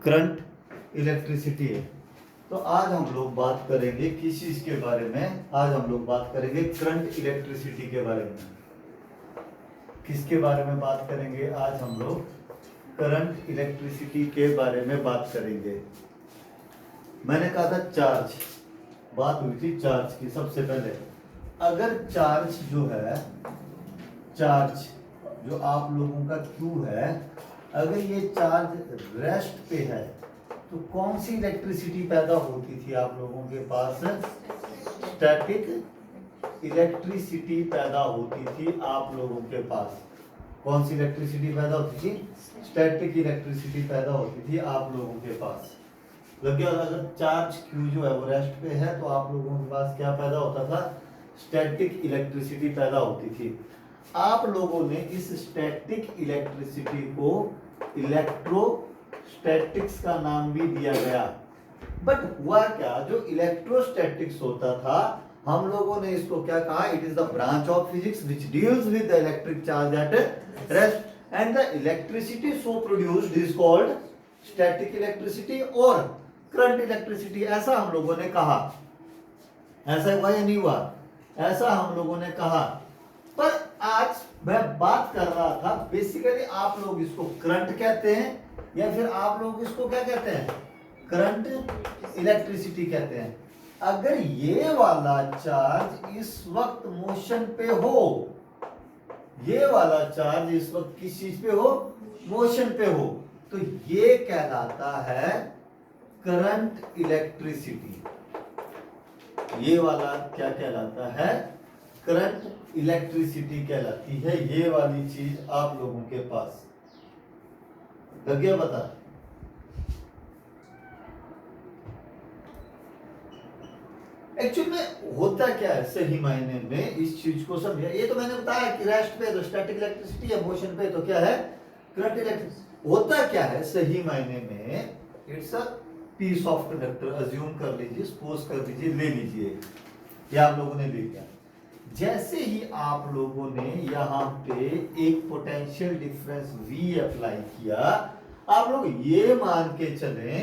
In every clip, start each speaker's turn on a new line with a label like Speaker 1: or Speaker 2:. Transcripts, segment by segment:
Speaker 1: Current electricity है। तो आज हम लोग बात करेंगे किस चीज के बारे में? आज हम लोग बात करेंगे करंट इलेक्ट्रिसिटी के बारे में। किसके बारे में बात करेंगे? आज हम लोग करंट इलेक्ट्रिसिटी के बारे में बात करेंगे। मैंने कहा था चार्ज, बात हुई थी चार्ज की। सबसे पहले अगर चार्ज जो है, चार्ज जो आप लोगों का Q है, अगर ये चार्ज रेस्ट पे है तो कौन सी इलेक्ट्रिसिटी पैदा होती थी आप लोगों के पास? स्टैटिक इलेक्ट्रिसिटी पैदा होती थी आप लोगों के पास। कौन सी इलेक्ट्रिसिटी पैदा होती थी? स्टैटिक इलेक्ट्रिसिटी पैदा होती थी आप लोगों के पास। लग गया? अगर चार्ज Q जो है वो रेस्ट पे है तो आप लोगों के पास क्या पैदा होता था? स्टैटिक इलेक्ट्रिसिटी पैदा होती थी। आप लोगों ने इस स्टैटिक इलेक्ट्रिसिटी को इलेक्ट्रोस्टैटिक्स का नाम भी दिया गया। बट हुआ क्या, जो इलेक्ट्रोस्टैटिक्स होता था हम लोगों ने इसको क्या कहा? It is the branch of physics which deals with the electric charge at rest and the electricity so produced is called static electricity और करंट इलेक्ट्रिसिटी। ऐसा हम लोगों ने कहा। ऐसा हुआ या नहीं हुआ? ऐसा हम लोगों ने कहा। पर आज मैं बात कर रहा था, बेसिकली आप लोग इसको करंट कहते हैं या फिर आप लोग इसको क्या कहते हैं? करंट इलेक्ट्रिसिटी कहते हैं। अगर ये वाला चार्ज इस वक्त मोशन पे हो, ये वाला चार्ज इस वक्त किस चीज पे हो? मोशन पे हो, तो ये कहलाता है करंट इलेक्ट्रिसिटी। ये वाला क्या कहलाता है? करंट इलेक्ट्रिसिटी कहलाती है। ये वाली चीज आप लोगों के पास लग गया पता? एक्चुअली में होता क्या है सही मायने में, इस चीज को समझिए। ये तो मैंने बताया कि रेस्ट पे तो स्टैटिक इलेक्ट्रिसिटी है, मोशन पे तो क्या है? Current electricity. होता क्या है सही मायने में? It's a piece of conductor. Assume कर लीजिए, सपोज कर लीजिए, ले लीजिए, ये आप लोगों ने ले लिया। जैसे ही आप लोगों ने यहाँ पे एक पोटेंशियल डिफरेंस V अप्लाई किया, आप लोग ये मान के चले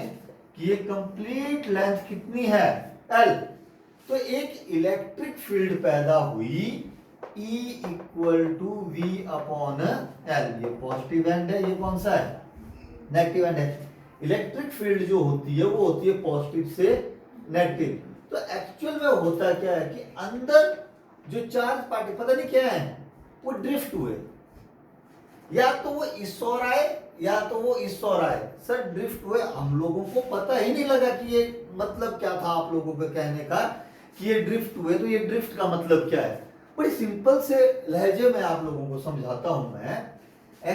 Speaker 1: कि ये कंप्लीट लेंथ कितनी है? L। तो एक इलेक्ट्रिक फील्ड पैदा हुई E equal to V upon L। ये पॉजिटिव एंड है, ये कौन सा है? नेगेटिव एंड है। इलेक्ट्रिक फील्ड जो होती है वो होती है पॉजिटिव से नेगेटिव। तो एक्चुअल में होता क्या है कि अंदर जो चार्ज पार्टिकल पता नहीं क्या है, वो ड्रिफ्ट हुए, या तो वो इस ओर आए या तो वो इस ओर आए। सर ड्रिफ्ट हुए, हम लोगों को पता ही नहीं लगा कि ये मतलब क्या था आप लोगों के कहने का कि ये ड्रिफ्ट हुए। तो ये ड्रिफ्ट का मतलब क्या है? बड़ी सिंपल से लहजे में आप लोगों को समझाता हूं मैं।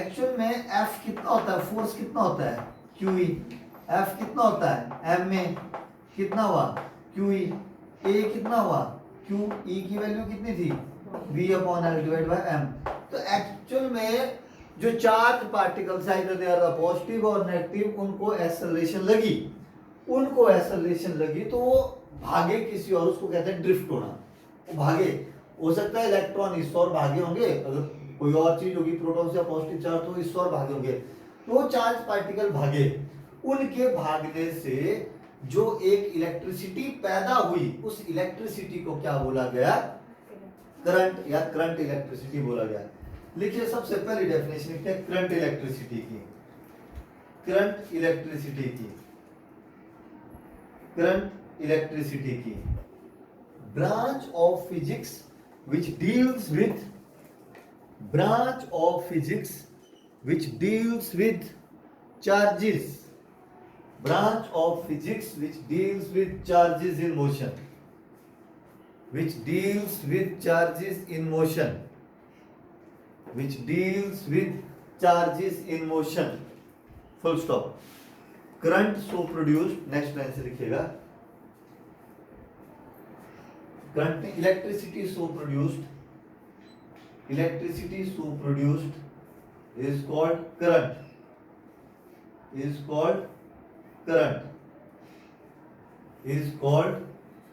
Speaker 1: एक्चुअल में F कितना होता है? फोर्स कितना होता है? QE। F कितना होता है? M में कितना हुआ? QE। A कितना हुआ? QE की वैल्यू कितनी थी? V upon L divide by M। तो एक्चुअल में जो चार्ज पार्टिकल्स है, इधर दे आर पॉजिटिव और नेगेटिव, उनको एक्सेलरेशन लगी, उनको एक्सेलरेशन लगी तो वो भागे किसी और, उसको कहते हैं ड्रिफ्ट होना। वो भागे, हो सकता है इलेक्ट्रॉन इस ओर भागे होंगे, अगर कोई और चीज होगी प्रोटॉन से पॉजिटिव चार्ज तो इस ओर भागे होंगे। तो वो चार्ज पार्टिकल भागे, उनके भागने से जो एक इलेक्ट्रिसिटी पैदा हुई, उस इलेक्ट्रिसिटी को क्या बोला गया? करंट या करंट इलेक्ट्रिसिटी बोला गया। लिखिए सबसे पहली डेफिनेशन लिखते हैं करंट इलेक्ट्रिसिटी की। करंट इलेक्ट्रिसिटी की, करंट इलेक्ट्रिसिटी की branch of physics which deals with, branch of physics which deals with charges, branch of physics which deals with charges in motion, which deals with charges in motion, which deals with charges in motion, full stop. Current so produced, next line से लिखिएगा, current में electricity so produced, electricity so produced is called current, is called current, is called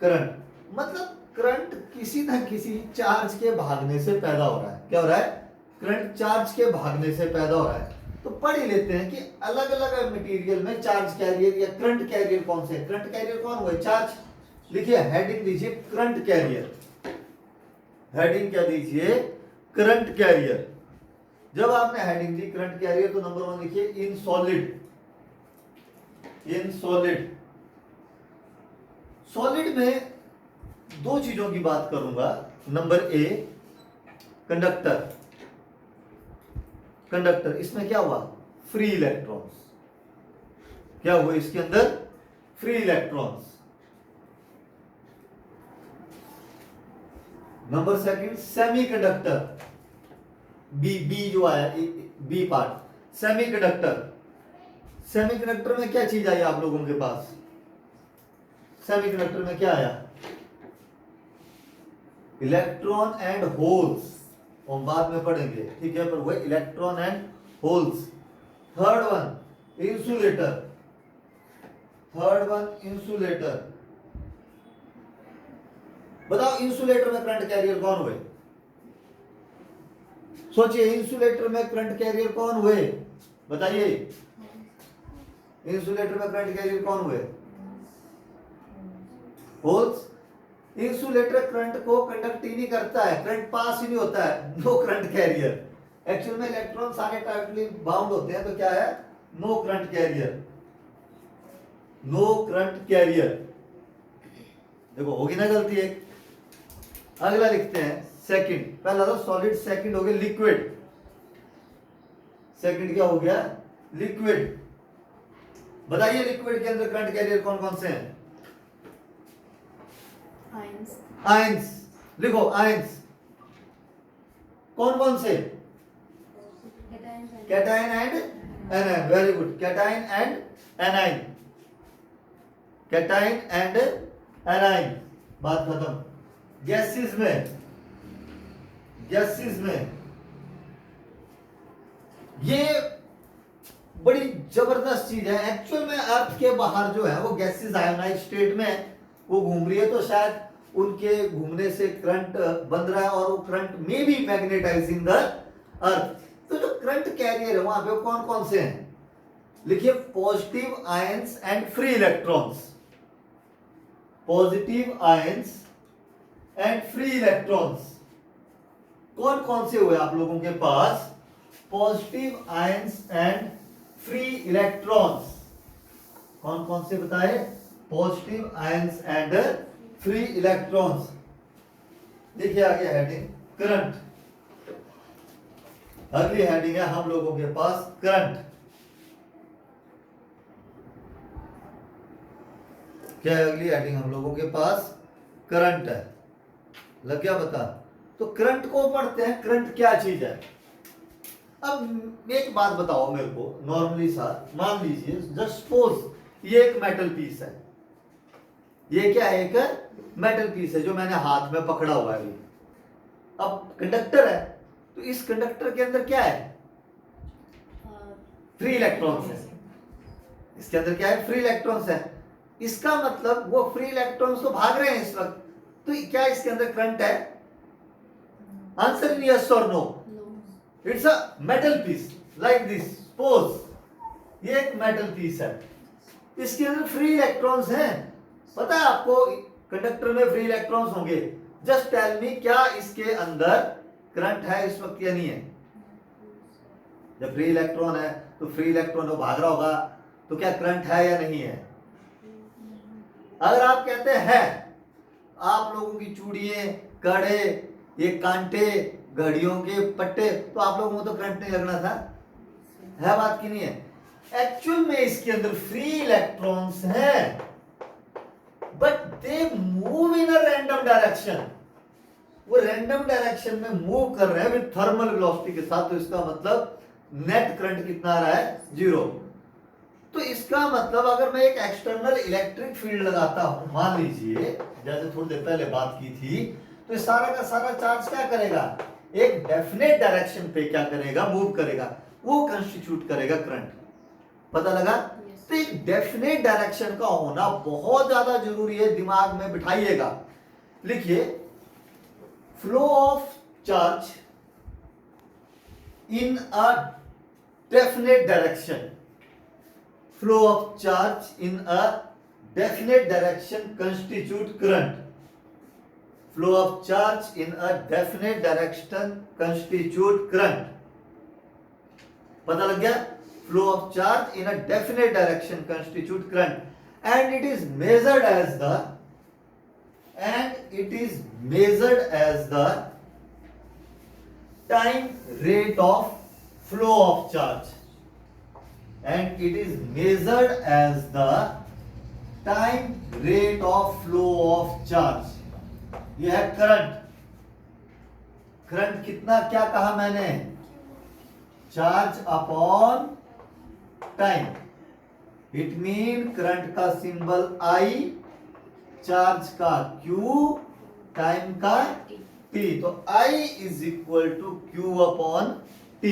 Speaker 1: current. मतलब current किसी न किसी charge के भागने से पैदा हो रहा है। क्या हो रहा है? करंट चार्ज के भागने से पैदा हो रहा है। तो पढ़ ही लेते हैं कि अलग अलग मटेरियल में चार्ज कैरियर या करंट कैरियर कौन से हैं। करंट कैरियर कौन हुआ? चार्ज। लिखिए हेडिंग दीजिए करंट कैरियर, हेडिंग क्या दीजिए? Current carrier. जब आपने हेडिंग दी करंट कैरियर तो नंबर 1 लिखिए in solid, in solid. Solid में दो चीजों की बात करूंगा। नंबर ए कंडक्टर, कंडक्टर इसमें क्या हुआ? Free electrons. क्या हुआ इसके अंदर? Free electrons. Number second semiconductor, B जो आया बी पार्ट सेमीकंडक्टर। सेमीकंडक्टर में क्या चीज आई आप लोगों के पास? सेमीकंडक्टर में क्या आया? इलेक्ट्रॉन एंड होल्स, और बाद में पढ़ेंगे, ठीक है, पर वह electron and holes. Third one insulator, third one insulator. बताओ इंसुलेटर में करंट कैरियर कौन हुए? सोचिए इंसुलेटर में करंट कैरियर कौन हुए? बताइए इंसुलेटर में करंट कैरियर कौन हुए? होल्स। इंसुलेटर करंट को कंडक्ट ही नहीं करता है, करंट पास ही नहीं होता है, नो करंट कैरियर। एक्चुअल में इलेक्ट्रॉन सारे टाइटली बाउंड होते हैं, तो क्या है? No current carrier, no current carrier. देखो होगी ना गलती एक। अगला लिखते हैं सेकंड, पहला था सॉलिड, सेकंड हो गया लिक्विड। सेकंड क्या हो गया? लिक्विड। बताइए लिक्विड के अंदर करंट कैरियर कौन कौन से हैं?
Speaker 2: Ions,
Speaker 1: ions. लिखो आयंस कौन कौन से? Cation and anion. Very good, cation and anion, cation and anion. बात खत्म। गैसेस में, गैसेस में ये बड़ी जबरदस्त चीज है। एक्चुअल में अर्थ के बाहर जो है वो गैसेस आयोनाइज स्टेट में वो घूम रही है, तो शायद उनके घूमने से करंट बन रहा है और वो करंट में भी मैग्नेटाइजिंग द अर्थ। तो जो करंट कैरियर है वहां पे कौन कौन से हैं? लिखिए positive ions and free electrons, positive ions and free electrons. कौन कौन से हुए आप लोगों के पास? Positive ions and free electrons. कौन कौन से बताए? Positive ions and free electrons. देखिए आगे हेडिंग करंट। अगली हेडिंग है हम लोगों के पास करंट। क्या है अगली हेडिंग? हम लोगों के पास करंट है। लग गया पता? तो करंट को पढ़ते हैं, करंट क्या चीज है। अब एक बात बताओ मेरे को, नॉर्मली सा मान लीजिए, जस्ट सपोज ये एक मेटल पीस है, ये क्या है? एक मेटल पीस है जो मैंने हाथ में पकड़ा हुआ है। अब कंडक्टर है, तो इस कंडक्टर के अंदर क्या है? फ्री इलेक्ट्रॉन्स है। इसके अंदर क्या है? फ्री इलेक्ट्रॉन्स है। इसका मतलब वो फ्री इलेक्ट्रॉन्स तो भाग रहे हैं इस वक्त, तो क्या इसके अंदर करंट है? आंसर इन यस और no. It's a metal piece like this. Suppose ये एक मेटल पीस है, इसके अंदर फ्री इलेक्ट्रॉन्स हैं। पता है आपको कंडक्टर में फ्री इलेक्ट्रॉन्स होंगे। जस्ट टेल मी, क्या इसके अंदर करंट है इस वक्त या नहीं है? जब फ्री इलेक्ट्रॉन है तो फ्री इलेक्ट्रॉन वो भाग रहा होगा, तो क्या करंट है या नहीं है? अगर आप कहते हैं आप लोगों की चूड़ियां, कड़े, ये कांटे, घड़ियों के पट्टे, तो आप लोगों को तो करंट नहीं लगना था। है बात की नहीं है? एक्चुअल में इसके अंदर फ्री इलेक्ट्रॉन्स हैं, but they move in a random direction. वो रैंडम डायरेक्शन में मूव कर रहे हैं विद थर्मल वेलोसिटी के साथ। तो इसका मतलब नेट करंट कितना आ रहा है? 0। तो इसका मतलब अगर मैं एक एक्सटर्नल इलेक्ट्रिक फील्ड लगाता हूं, मान लीजिए जैसे थोड़ी देर पहले बात की थी, तो ये सारा का सारा चार्ज क्या करेगा? एक डेफिनेट डायरेक्शन पे क्या करेगा? मूव करेगा। वो कंस्टिट्यूट करेगा करंट। पता लगा? तो एक डेफिनेट डायरेक्शन का होना बहुत ज्यादा जरूरी है, दिमाग में बिठाइएगा। लिखिए flow of charge in a definite direction. Flow of charge in a definite direction constitute current. Flow of charge in a definite direction constitute current. पता लग गया? Flow of charge in a definite direction constitute current, and it is measured as the time rate of flow of charge, and it is measured as the time rate of flow of charge. ये है current. Current कितना, क्या कहा मैंने? Charge upon time. It mean current का symbol I, charge का Q, time का T. तो I is equal to Q upon T.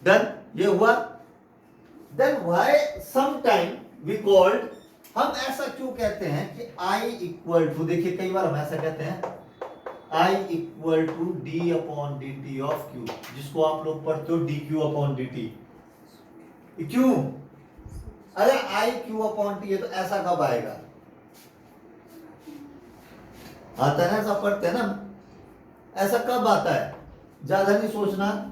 Speaker 1: Done. ये हुआ. Then why sometime we called, हम ऐसा क्यों कहते हैं कि I इक्वल टू, देखिए कई बार हम ऐसा कहते हैं I equal to D upon D T of Q, जिसको आप लोग पढ़ते हो dQ अपॉन dt. क्यों? अगर I Q अपॉन T है तो ऐसा कब आएगा? आता है ना, ऐसा पढ़ते हैं ना. ऐसा कब आता है? ज्यादा नहीं सोचना.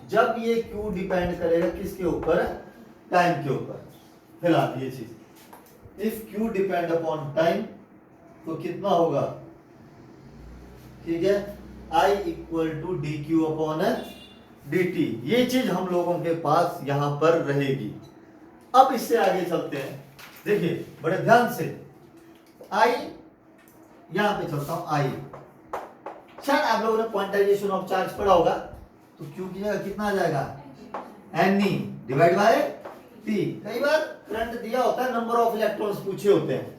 Speaker 1: जब ये Q डिपेंड करेगा किसके ऊपर? टाइम के ऊपर. फिर आती है चीज. If Q depend upon time तो कितना होगा? ठीक है, I equal to D Q upon D T. ये चीज हम लोगों के पास यहां पर रहेगी. अब इससे आगे चलते हैं. देखिए बड़े ध्यान से. I यहां पे चलता हूं. I, शायद आप लोगों ने क्वांटाइजेशन ऑफ चार्ज पढ़ा होगा. तो Q की जगह कितना आ जाएगा? Ne divide by T. कई बार करंट दिया होता है, नंबर ऑफ इलेक्ट्रॉन्स पूछे होते हैं.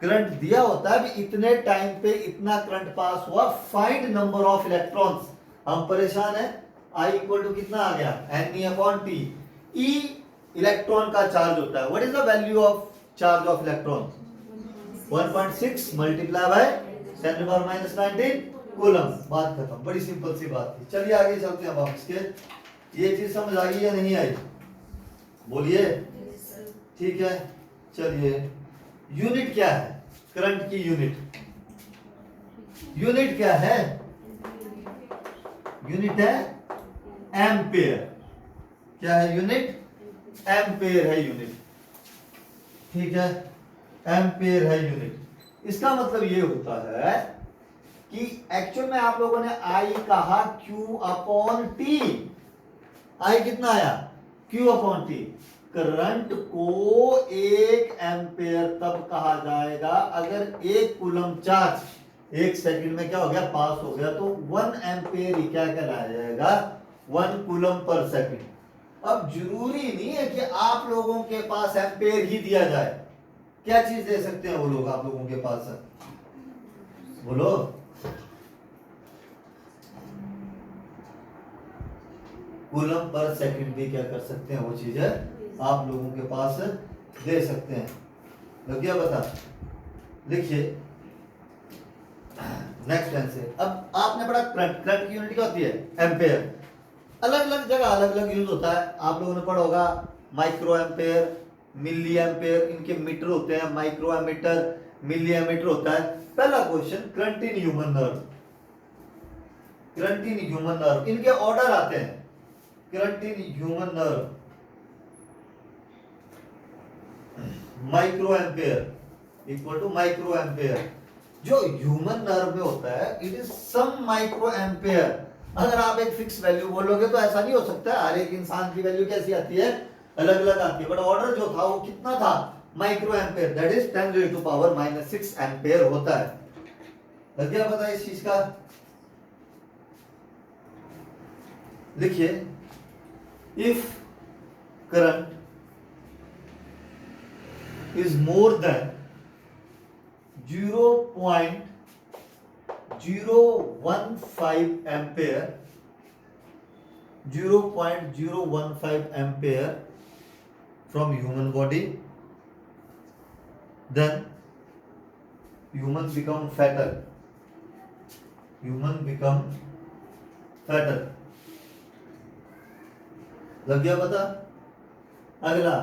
Speaker 1: करंट दिया होता है भी इतने टाइम पे इतना करंट पास हुआ, फाइंड नंबर ऑफ इलेक्ट्रॉन्स. हम परेशान है. I इक्वल टू कितना आ गया? Ne upon T. E electron का चार्ज होता है. What is the value of charge of electron? 1.6 multiply by 10⁻⁻19 coulomb. बात खत्म. बड़ी सिंपल सी बात थी. चलिए आगे चलते हैं अब इसके. ये चीज समझ आ गई या नहीं आई? बोलिए. ठीक है. चलिए, यूनिट क्या है करंट की? यूनिट क्या है? यूनिट है एम्पेयर. क्या है यूनिट? एम्पेयर है यूनिट. ठीक है, एम्पेयर है यूनिट. इसका मतलब ये होता है कि एक्चुअल में आप लोगों ने I कहा Q अपॉन T. I कितना आया? Q upon T. करंट को 1 एम्पेयर तब कहा जाएगा अगर 1 कूलम चार्ज 1 सेकंड में क्या हो गया? पास हो गया. तो 1 एम्पेयर ही क्या कहलाया जाएगा? 1 कूलम पर सेकंड. अब जरूरी नहीं है कि आप लोगों के पास एम्पेयर ही दिया जाए. क्या चीज दे सकते हैं वो लोग आप लोगों के पास? बोलो. कूलम पर सेकंड भी क्या कर सकते हैं? वो चीज है आप लोगों के पास दे सकते हैं. लग गया बता? लिखिए नेक्स्ट आंसर. अब आपने पढ़ा करंट. करंट की यूनिट क्या होती है? एम्पेयर. अलग अलग जगह अलग अलग यूज होता है. आप लोगों ने पढ़ा होगा माइक्रो एम्पेयर, मिली एम्पेयर. इनके मीटर होते हैं. माइक्रो एमीटर, मिली एमीटर होता है. पहला question, current in human nerve. Current in human nerve, इनके ऑर्डर आते हैं. Current in human nerve, micro ampere equal to micro ampere. जो ह्यूमन नर्व में होता है it is some micro ampere. अगर आप एक फिक्स वैल्यू बोलोगे तो ऐसा नहीं हो सकता. हर एक इंसान की वैल्यू कैसी आती है? अलग अलग आती है. बट ऑर्डर जो था वो कितना था? Micro ampere. That is 10⁻⁻⁻6 ampere होता है. लग गया पता इस चीज का? लिखिए, if current is more than 0.015 ampere, 0.015 ampere from human body, then human become fatter. Human become fatter. लग गया पता? अगला,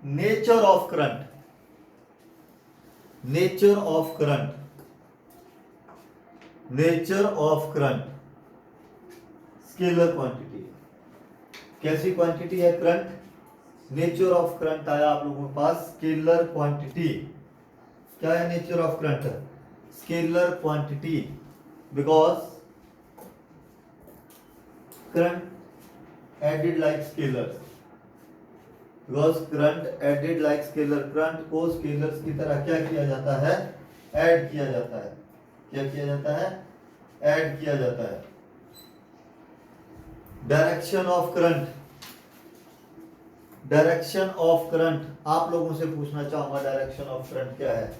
Speaker 1: nature of current. Nature of current, nature of current scalar quantity. कैसी क्वांटिटी है करंट? नेचर ऑफ करंट आया आप लोगों के पास स्केलर क्वांटिटी। क्या है nature of current? Scalar quantity, because current added like scalar, because current added like scalar, current को स्केलर्स की तरह क्या किया जाता है? ऐड किया जाता है। क्या किया जाता है? ऐड किया जाता है। Direction of current, direction of current, आप लोगों से पूछना चाहूंगा डायरेक्शन ऑफ करंट क्या है?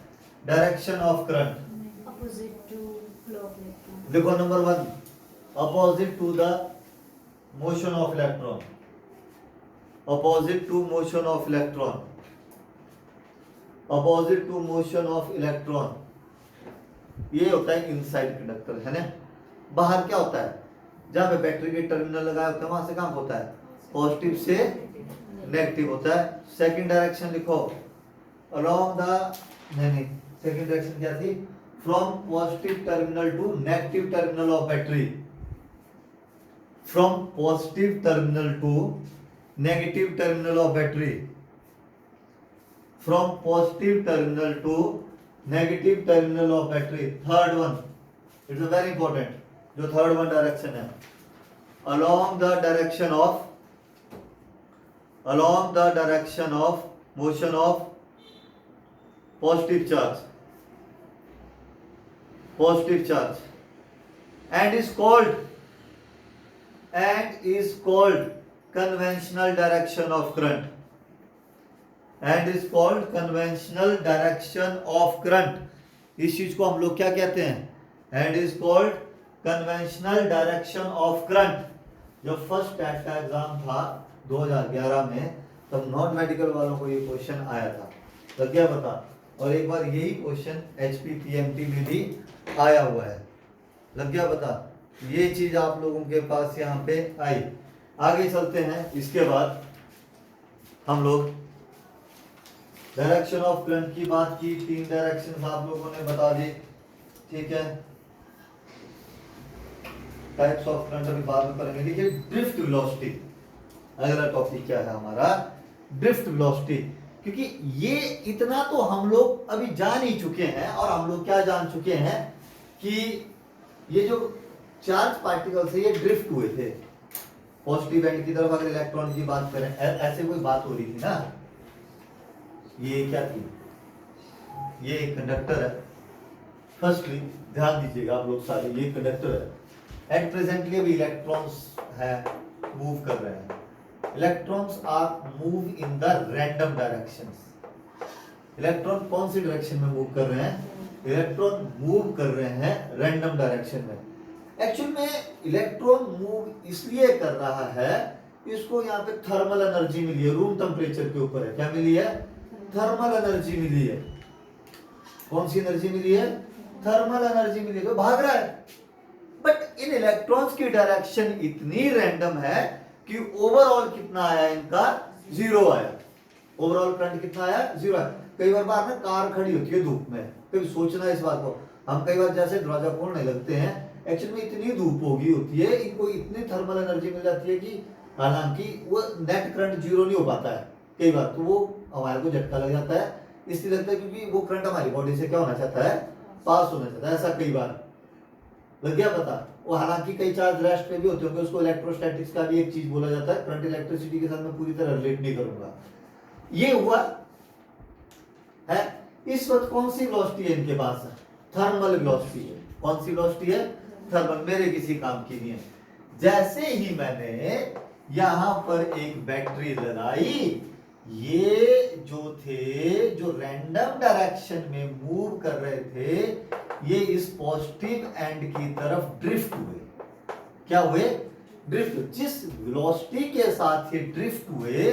Speaker 1: Direction of current
Speaker 2: opposite to flow of electron.
Speaker 1: देखो, number 1, opposite to the motion of electron, opposite to motion of electron, opposite to motion of electron. ये होता है इनसाइड कंडक्टर, है ना? बाहर क्या होता है? जहां पे बैटरी के टर्मिनल लगाए होते हैं वहां से काम होता है पॉजिटिव से नेगेटिव होता है। सेकंड डायरेक्शन लिखो, अलोंग द, नहीं, सेकंड डायरेक्शन क्या थी? From positive terminal to negative terminal of battery, from positive terminal to negative terminal of battery, from positive terminal to negative terminal of battery. Third one, it's very important, जो third one direction है, along the direction of motion of positive charge and is called conventional direction of current, and is called conventional direction of current। इस चीज को हम लोग क्या कहते हैं? and is called conventional direction of current। जब फर्स्ट टेस्ट का एग्जाम था 2011 में, तब नॉन मेडिकल वालों को ये क्वेश्चन आया था। लग गया पता? और एक बार यही क्वेश्चन HPPMT में भी आया हुआ है। लग गया पता? ये चीज आप लोगों के पास यहाँ पे आई। आगे चलते हैं। इसके बाद हम लोग डायरेक्शन ऑफ करंट की बात की, 3 डायरेक्शन आप लोगों ने बता दी, ठीक है। टाइप्स ऑफ करंट अभी बाद में करेंगे। देखिए, ड्रिफ्ट वेलोसिटी अगला टॉपिक क्या है हमारा? Drift velocity. क्योंकि ये इतना तो हम लोग अभी जान ही चुके हैं, और हम लोग क्या जान चुके हैं कि ये जो चार्ज पार्टिकल से ये ड्रिफ्ट हुए थे पॉजिटिव एंड की तरफ। अगर इलेक्ट्रॉन की बात करें, ऐसे कोई बात हो रही थी ना, ये क्या थी? ये एक कंडक्टर है। फर्स्टली ध्यान दीजिएगा आप लोग सारे, ये कंडक्टर है। एट प्रेजेंटली अभी इलेक्ट्रॉन्स है, मूव कर रहे हैं। Electrons are move in the random directions. Electron कौन सी डायरेक्शन में मूव कर रहे हैं? इलेक्ट्रॉन मूव कर रहे हैं रैंडम डायरेक्शन में। एक्चुअल में इलेक्ट्रॉन मूव इसलिए कर रहा है, इसको यहाँ पे थर्मल एनर्जी मिली है, रूम टेम्परेचर के ऊपर है। क्या मिली है? थर्मल एनर्जी मिली है। कौन सी एनर्जी मिली है? थर्मल एनर्जी मिली है, तो भाग रहा है। बट इन इलेक्ट्रॉन्स की डायरेक्शन इतनी रैंडम है कि ओवरऑल कितना आया इनका? 0 आया। ओवरऑल करंट कितना आया? 0 आया। कई बार ना कार खड़ी होती है धूप में, कभी सोचना इस बात को। हम कई बार जैसे दरवाजा खोलने लगते हैं, एक्चुअल में इतनी धूप होगी होती है, इनको इतनी थर्मल एनर्जी मिल जाती है कि हालांकि वो नेट करंट 0 नहीं हो पाता है कई बार, तो वो हमारे को झटका लग जाता है। इसलिए लगता है क्योंकि वो करंट हमारी बॉडी से क्या होना चाहता है? पास होना चाहता है। ऐसा कई बार लग गया पता? वो हालांकि कई चार्ज रेस्ट पे भी होते होंगे, उसको इलेक्ट्रोस्टैटिक्स का भी एक चीज बोला जाता है। करंट इलेक्ट्रिसिटी के साथ मैं पूरी तरह रिलेट नहीं करूंगा। ये हुआ है। इस वक्त कौन सी वेलोसिटी है इनके पास? थर्मल वेलोसिटी है। कौन सी वेलोसिटी है? थर्मल। मेरे किसी काम की नहीं है। जैसे ही मैंने यहां पर एक बैटरी लगाई, ये जो थे, जो रैंडम डायरेक्शन में मूव कर रहे थे, ये इस पॉजिटिव एंड की तरफ ड्रिफ्ट हुए। क्या हुए? ड्रिफ्ट। जिस वेलोसिटी के साथ ये ड्रिफ्ट हुए,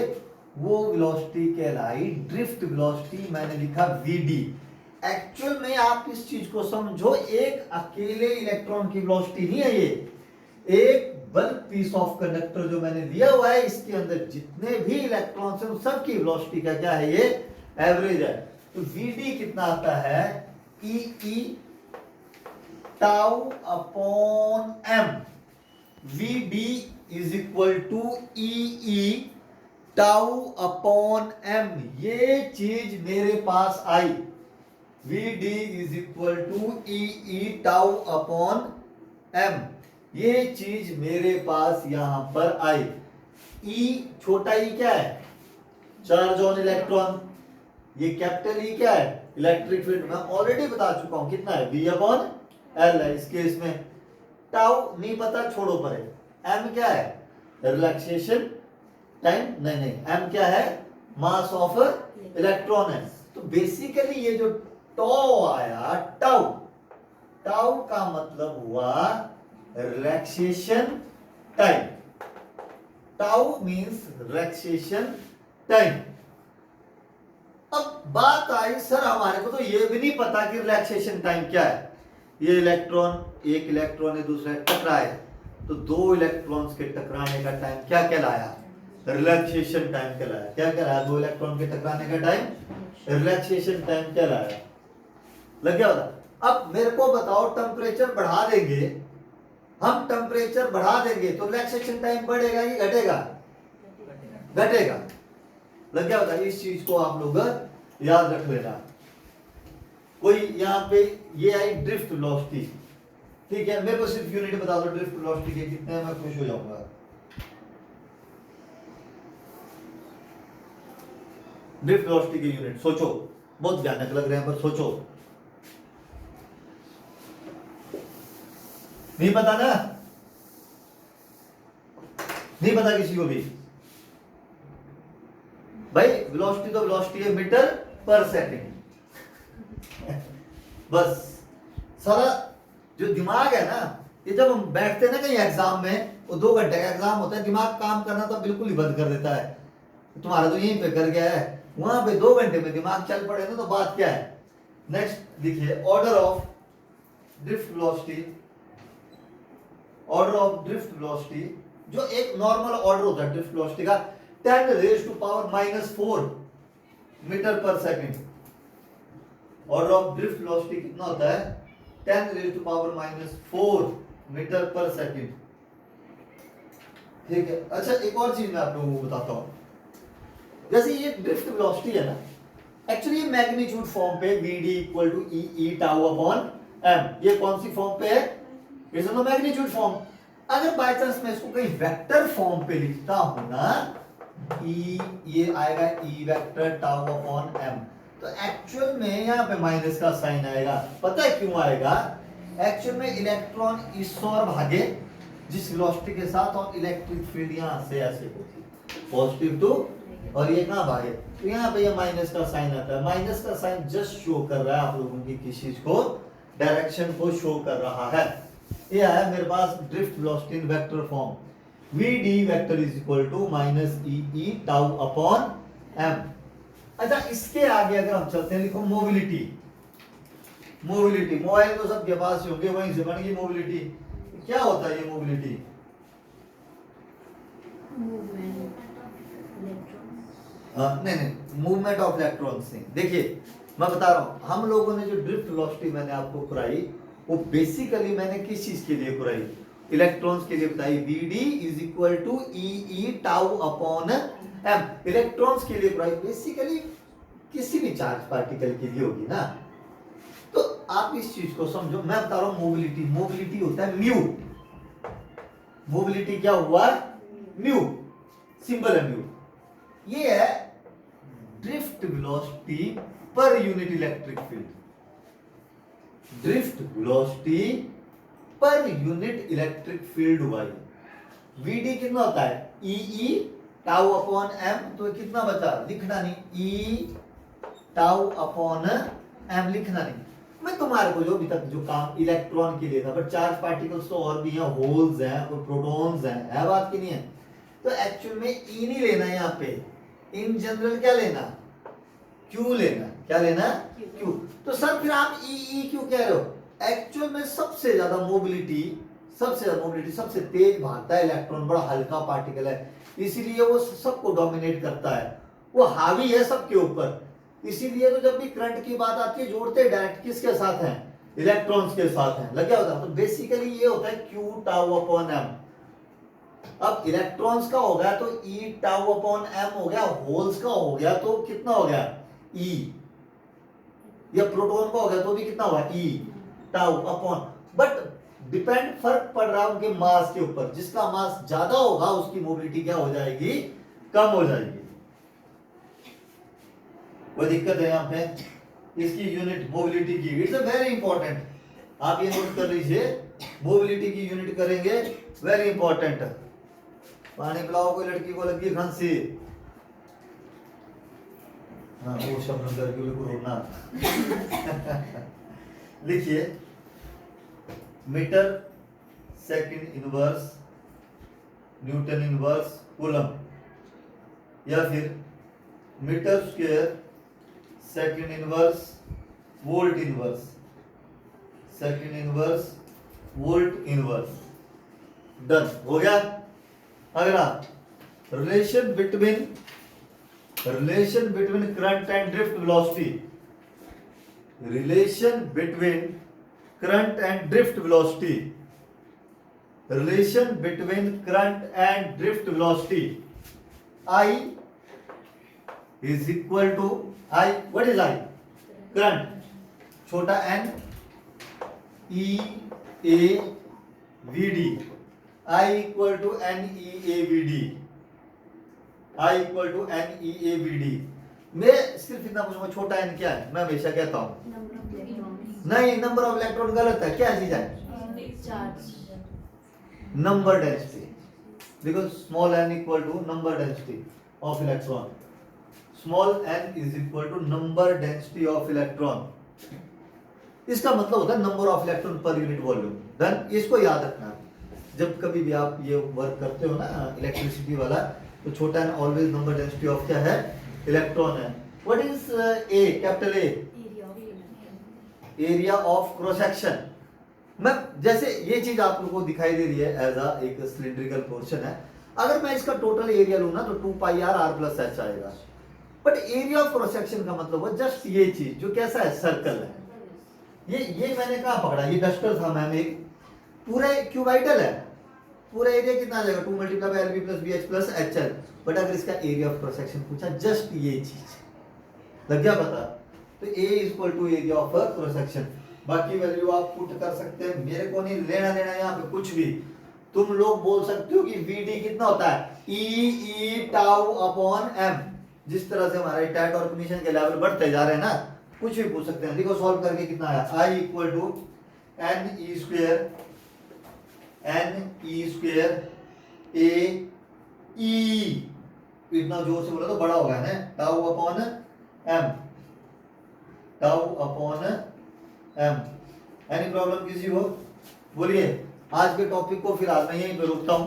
Speaker 1: वो वेलोसिटी कहलाई ड्रिफ्ट वेलोसिटी। मैंने लिखा vd। एक्चुअल में आप इस चीज को समझो, एक अकेले इलेक्ट्रॉन की वेलोसिटी नहीं है ये, एक बल्क पीस ऑफ कंडक्टर जो मैंने लिया हुआ है, इसके अंदर जितने भी इलेक्ट्रॉन्स हैं उन सबकी वेलोसिटी का क्या है, ये एवरेज है। तो वीडी कितना आता है, e tau upon m. V D is equal to E tau upon M. ये चीज मेरे पास आई, V D is equal to E tau upon M. ये चीज मेरे पास यहां पर आई। ई छोटा ई क्या है, चार्ज ऑन इलेक्ट्रॉन। ये कैपिटल ई क्या है, इलेक्ट्रिक फील्ड। मैं ऑलरेडी बता चुका हूं कितना है, V अपॉन L है इस केस में। टाउ नहीं पता, छोड़ो परे। एम क्या है, रिलैक्सेशन टाइम, नहीं, एम क्या है, मास ऑफ इलेक्ट्रॉन है। तो बेसिकली ये जो टॉ आया, टाउ का मतलब हुआ relaxation time. Tau means relaxation time. अब बात आई, सर हमारे को तो ये भी नहीं पता कि रिलैक्सेशन टाइम क्या है। ये इलेक्ट्रॉन, एक इलेक्ट्रॉन है दूसरा टकराए, तो दो इलेक्ट्रॉन्स के टकराने का टाइम क्या कहलाया, रिलैक्सेशन टाइम कहलाया। क्या कहलाया, दो इलेक्ट्रॉन के टकराने का टाइम रिलैक्सेशन टाइम कहलाया। लग गया होता। अब मेरे को बताओ, टेम्परेचर बढ़ा देंगे, हम टेम्परेचर बढ़ा देंगे तो रिलैक्सेशन टाइम बढ़ेगा कि घटेगा, घटेगा। लग गया होता। इस चीज को आप लोग याद रख लेना। कोई यहाँ पे ये आई ड्रिफ्ट वेलोसिटी, ठीक है, मेरे को सिर्फ यूनिट बता दो ड्रिफ्ट वेलोसिटी के कितने हैं, मैं खुश हो जाऊंगा। ड्रिफ्ट वेलोसिटी के यूनिट सोचो, बहुत भयानक लग रहे हैं पर सोचो। नहीं पता ना, नहीं पता किसी को भी। भाई वेलोसिटी तो वेलोसिटी है, मीटर पर सेकंड। बस सारा जो दिमाग है ना, ये जब हम बैठते हैं ना कहीं एग्जाम में, वो 2 घंटे का एग्जाम होता है, दिमाग काम करना तो बिल्कुल ही बंद कर देता है। तुम्हारा तो यहीं पे कर गया है, वहां पे 2 घंटे में दिमाग चल पड़े ना, तो बात क्या है। नेक्स्ट देखिए, order of drift velocity. Order of drift velocity, जो एक नॉर्मल ऑर्डर होता है ड्रिफ्ट वेलोसिटी का, 10 रेज़ टू पावर -4 मीटर पर second. Order of drift velocity कितना होता है, 10 रेज़ टू पावर -4 मीटर पर सेकंड। ठीक है। अच्छा, एक और चीज मैं आप लोगों को बताता हूं। जैसे ये ड्रिफ्ट वेलोसिटी है ना, एक्चुअली ये मैग्नीट्यूड फॉर्म पे Vd equal to E tau upon M. ये कौन सी फॉर्म पे है, इट्स इन मैग्नीट्यूड फॉर्म। अगर बाय चांस मैं इसको कहीं वेक्टर फॉर्म पे लिखता हूं ना, ई, ये आएगा E vector tau upon M, तो एक्चुअल में यहां पे माइनस का साइन आएगा। पता है क्यों आएगा, एक्चुअल में इलेक्ट्रॉन इस ओर भागे जिस वेलोसिटी के साथ, और इलेक्ट्रिक फील्ड यहां से ऐसे होती पॉजिटिव टू, और ये कहां भागे, तो यहां पे ये माइनस का साइन आता है। माइनस का साइन जस्ट शो कर रहा है आप लोगों की किस चीज को, डायरेक्शन को शो कर रहा है। ये है मेरे पास drift velocity in vector form, Vd vector is equal to -e tau upon m। अच्छा, इसके आगे अगर हम चलते हैं, लिखो मोबिलिटी। मोबिलिटी, मोबाइल तो सबके पास ही होंगे, वहीं से बन गई मोबिलिटी। क्या होता है ये मोबिलिटी, नहीं, मूवमेंट ऑफ इलेक्ट्रॉन्स नहीं। देखिए मैं बता रहा हूं, हम लोगों ने जो ड्रिफ्ट वेलोसिटी मैंने आपको कराई, वो बेसिकली मैंने किस चीज के लिए कराई, इलेक्ट्रॉन्स के लिए बताई। Vd is equal to E tau upon M, electrons के लिए कराई। बेसिकली किसी भी चार्ज पार्टिकल के लिए होगी ना। तो आप इस चीज को समझो, मैं बता रहा हूं मोबिलिटी। मोबिलिटी होता है म्यू। मोबिलिटी क्या हुआ, म्यू, सिंबल है म्यू। ये है drift velocity per unit electric field. Drift velocity per unit electric field why. Vd कितना होता है, ई टाउ अपॉन एम, तो कितना बचा, लिखना नहीं, ई टाउ अपॉन एम लिखना नहीं। मैं तुम्हारे को जो अभी तक जो काम इलेक्ट्रॉन के लिए था, बट चार्ज पार्टिकल्स तो और भी हैं, होल्स हैं और प्रोटॉन्स हैं, है बात की नहीं है। तो एक्चुअल में ई नहीं लेना है यहाँ पे, इन जनरल क्या लेना, क्यू लेना। क्या लेना, क्यू। तो सर फिर आप ई क्यों कह रहे हो, एक्चुअल में सबसे ज्यादा मोबिलिटी सबसे ज्यादा मोबिलिटी, सबसे तेज भागता है इलेक्ट्रॉन, बड़ा हल्का पार्टिकल है, इसीलिए वो सबको डोमिनेट करता है, वो हावी है सबके ऊपर। इसीलिए तो जब भी करंट की बात आती है जोड़ते डायरेक्ट किसके साथ हैं, इलेक्ट्रॉन्स के साथ हैं। लग गया होता है। तो बेसिकली ये होता है Q टाउ अपॉन m। अब इलेक्ट्रॉन्स का हो गया तो E टाउ अपॉन m हो गया, होल्स का हो गया तो कितना हो गया E, या प्रोटॉन का हो गया तो भी कितना होगा E tau upon. But depend, फर्क पड़ रहा है उनके मास के ऊपर, जिसका मास ज्यादा होगा उसकी मोबिलिटी क्या हो जाएगी, कम हो जाएगी। कोई दिक्कत है यहाँ पे? इसकी यूनिट मोबिलिटी की, इट्स अ वेरी इंपॉर्टेंट, आप ये नोट कर लीजिए, मोबिलिटी की यूनिट करेंगे, वेरी इंपॉर्टेंट। पानी पिलाओ, कोई लड़की को लगी खांसी, हाँ वो शब्द करके को रोना। लिखिए metre second inverse newton inverse coulomb, या फिर metre square second inverse volt inverse, second inverse volt inverse. Done हो गया। अगला relation between current and drift velocity, relation between current and drift velocity, relation between current and drift velocity. I is equal to I, what is I? Current, छोटा n E A V D, I equal to N E A V D, I equal to N E A V D। मैं सिर्फ इतना पूछूंगा छोटा n क्या है, मैं हमेशा कहता हूँ
Speaker 2: Number of electrons.
Speaker 1: नहीं, नंबर ऑफ इलेक्ट्रॉन गलत है, क्या चीज है,
Speaker 2: Charge.
Speaker 1: Number density, because small n equal to number density of electron, small n is equal to number density of electron. इसका मतलब होता है number of electron per unit volume. Then इसको याद रखना, जब कभी भी आप ये वर्क करते हो ना इलेक्ट्रिसिटी वाला, तो छोटा n always number density of क्या है, इलेक्ट्रॉन है। What is A, capital A?
Speaker 2: Area of electron.
Speaker 1: Area of cross section. मैं जैसे ये चीज आप लोगों को दिखाई दे रही है एज अ एक सिलिंड्रिकल पोर्शन है, अगर मैं इसका टोटल एरिया लूं ना तो 2 पाई r r प्लस h आएगा। But area of cross section का मतलब है जस्ट ये चीज जो कैसा है, सर्कल है। ये मैंने कहा पकड़ा, ये डस्टर था मैम, एक पूरा क्यूबाइडल है, पूरा एरिया कितना आ जाएगा 2 multiply by LB plus BH plus HL। But अगर इसका एरिया ऑफ क्रॉस सेक्शन पूछा, जस्ट ये चीज, लग गया पता? तो A equal to area of cross section. बाकी वैल्यू आप पुट कर सकते हैं, मेरे को नहीं लेना देना यहाँ पे कुछ भी। तुम लोग बोल सकते हो कि VD कितना होता है, E टाउ अपॉन M। जिस तरह से हमारे टैट और कमीशन के लेवल बढ़ते जा रहे हैं ना, कुछ भी पूछ सकते हैं। देखो सॉल्व करके कितना आया, I equal to NE square AE, इतना जोर से बोला तो बड़ा होगा ना, tau upon M, tau upon M। Any problem किसी को? बोलिए। आज के टॉपिक को फिलहाल मैं यहीं पे रुकता हूं,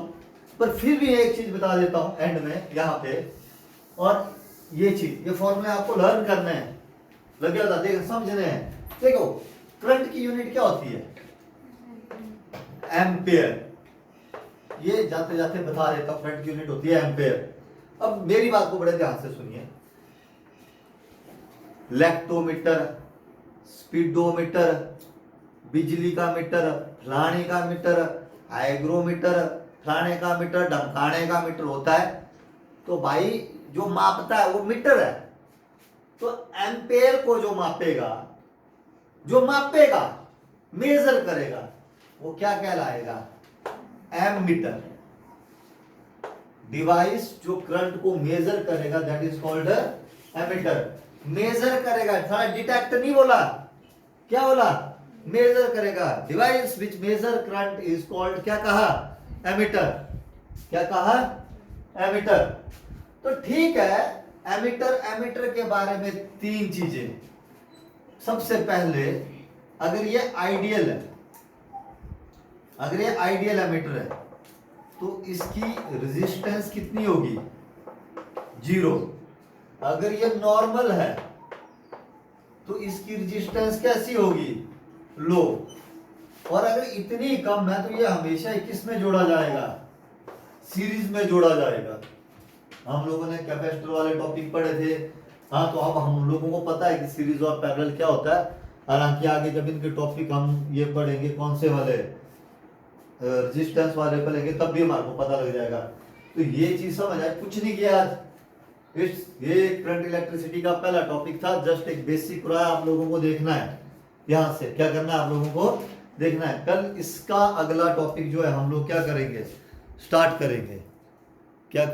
Speaker 1: पर फिर भी एक चीज बता देता हूं एंड में यहाँ पे, और ये चीज, ये फॉर्मूले आपको लर्न करने हैं, लग गया था, देख समझने हैं। देखो करंट की यूनिट क्या होती है, एम्पेयर। ये जाते जाते बता देता हूं, करंट की यूनिट होती है एम्पेयर। अब मेरी बात को बड़े ध्यान से सुनिए। लैक्टोमीटर, स्पीडोमीटर, बिजली का मीटर, फलाने का मीटर, हाइग्रोमीटर, फलाने का मीटर, ढमकाने का मीटर होता है। तो भाई जो मापता है वो मीटर है, तो एम्पेयर को जो मापेगा मेजर करेगा, वो क्या कहलाएगा, एमीटर। डिवाइस जो करंट को मेजर करेगा that is called ammeter. Measure करेगा, थोड़ा डिटेक्ट नहीं बोला, क्या बोला, मेजर करेगा। Device which measure current is called, क्या कहा, एमीटर। क्या कहा, एमीटर। तो ठीक है, एमीटर के बारे में 3 चीजें। सबसे पहले, अगर ये आइडियल है, अगर ये आइडियल एमीटर है तो इसकी रेजिस्टेंस कितनी होगी, 0। अगर ये नॉर्मल है तो इसकी रेजिस्टेंस कैसी होगी, लो। और अगर इतनी कम है तो ये हमेशा किस में जोड़ा जाएगा, सीरीज में जोड़ा जाएगा। हम लोगों ने कैपेसिटर वाले टॉपिक पढ़े थे। हाँ, तो अब हम लोगों को पता है कि सीरीज और पैरेलल क्या होता है। हालांकि आगे जब इनके टॉपिक हम ये पढ़ेंगे कौन से वाले, रेजिस्टेंस वाले पढ़ेंगे, तब भी हमारे को पता लग जाएगा। तो ये चीज समझ आए, कुछ नहीं किया आज। ये करंट इलेक्ट्रिसिटी का पहला टॉपिक था, जस्ट एक बेसिक पूरा आप लोगों को देखना है। यहाँ से क्या करना है, आप लोगों को देखना है। कल इसका अगला टॉपिक जो है हम लोग क्या करेंगे, स्टार्ट करेंगे। क्या